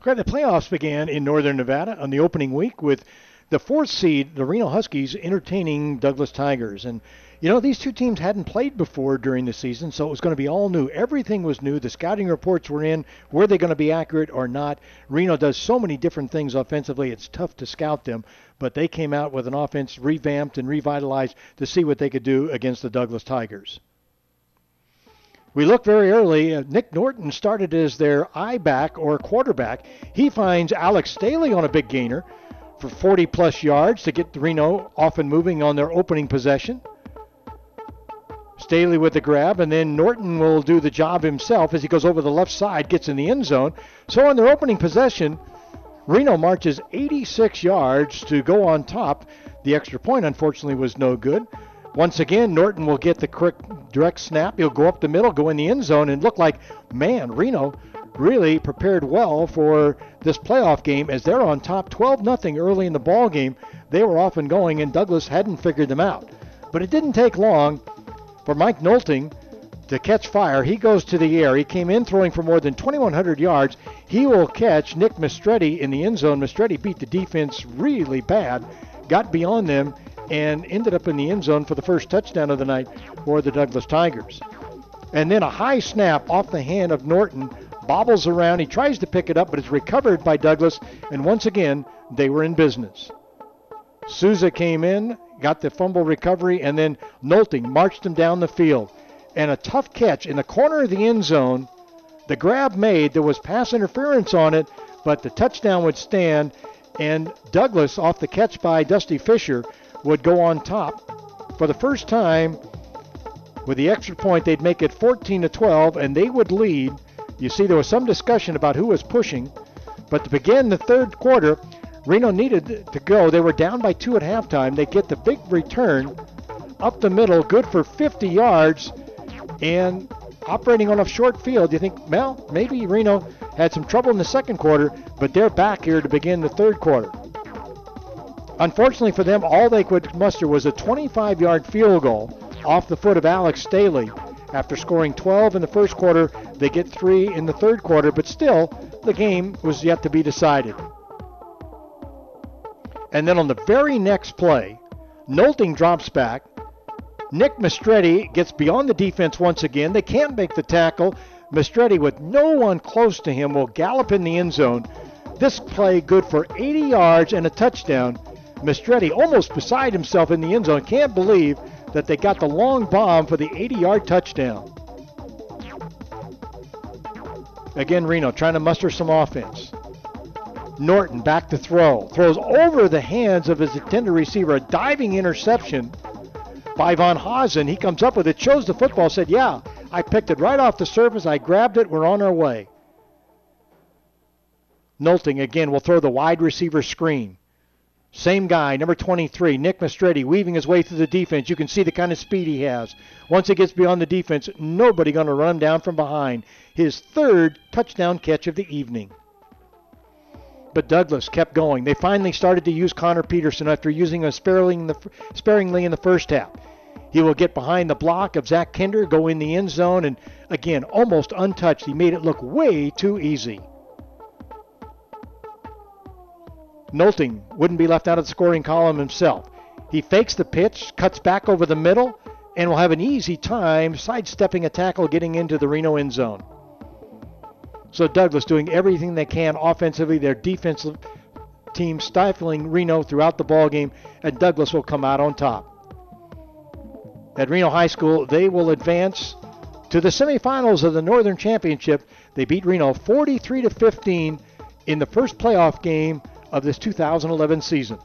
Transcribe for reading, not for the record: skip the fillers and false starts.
Okay, the playoffs began in northern Nevada on the opening week with the fourth seed, the Reno Huskies, entertaining Douglas Tigers. And, these two teams hadn't played before during the season, so it was going to be all new. Everything was new. The scouting reports were in. Were they going to be accurate or not? Reno does so many different things offensively, it's tough to scout them. But they came out with an offense revamped and revitalized to see what they could do against the Douglas Tigers. We look very early. Nick Norton started as their I-back or quarterback. He finds Alex Staley on a big gainer for 40-plus yards to get Reno off and moving on their opening possession. Staley with the grab, and then Norton will do the job himself as he goes over the left side, gets in the end zone. So on their opening possession, Reno marches 86 yards to go on top. The extra point, unfortunately, was no good. Once again, Norton will get the quick direct snap. He'll go up the middle, go in the end zone, and look like, man, Reno really prepared well for this playoff game as they're on top 12-0 early in the ball game. They were off and going, and Douglas hadn't figured them out. But it didn't take long for Mike Nolting to catch fire. He goes to the air. He came in throwing for more than 2,100 yards. He will catch Nick Mistretti in the end zone. Mistretti beat the defense really bad, got beyond them, and ended up in the end zone for the first touchdown of the night for the Douglas Tigers. And then a high snap off the hand of Norton, bobbles around. He tries to pick it up, but it's recovered by Douglas, and once again, they were in business. Souza came in, got the fumble recovery, and then Nolting marched him down the field. And a tough catch in the corner of the end zone. The grab made, there was pass interference on it, but the touchdown would stand, and Douglas, off the catch by Dusty Fisher, would go on top. For the first time, with the extra point, they'd make it 14-12, and they would lead. You see, there was some discussion about who was pushing, but to begin the third quarter, Reno needed to go. They were down by 2 at halftime. They get the big return up the middle, good for 50 yards, and operating on a short field. You think, well, maybe Reno had some trouble in the second quarter, but they're back here to begin the third quarter. Unfortunately for them, all they could muster was a 25-yard field goal off the foot of Alex Staley. After scoring 12 in the first quarter, they get 3 in the third quarter, but still, the game was yet to be decided. And then on the very next play, Nolting drops back. Nick Mistretti gets beyond the defense once again. They can't make the tackle. Mistretti, with no one close to him, will gallop in the end zone. This play good for 80 yards and a touchdown. Mistretti almost beside himself in the end zone. Can't believe that they got the long bomb for the 80-yard touchdown. Again, Reno trying to muster some offense. Norton back to throw. Throws over the hands of his intended receiver. A diving interception by Von Hazen. He comes up with it, shows the football, said, yeah, I picked it right off the surface. I grabbed it. We're on our way. Nolting again will throw the wide receiver screen. Same guy, number 23, Nick Mistretti, weaving his way through the defense. You can see the kind of speed he has. Once he gets beyond the defense, nobody going to run him down from behind. His third touchdown catch of the evening. But Douglas kept going. They finally started to use Connor Peterson after using him sparingly in the first half. He will get behind the block of Zach Kinder, go in the end zone, and again, almost untouched. He made it look way too easy. Nolting wouldn't be left out of the scoring column himself. He fakes the pitch, cuts back over the middle, and will have an easy time sidestepping a tackle getting into the Reno end zone. So Douglas doing everything they can offensively, their defensive team stifling Reno throughout the ballgame, and Douglas will come out on top. At Reno High School, they will advance to the semifinals of the Northern Championship. They beat Reno 43-15 in the first playoff game of this 2011 season.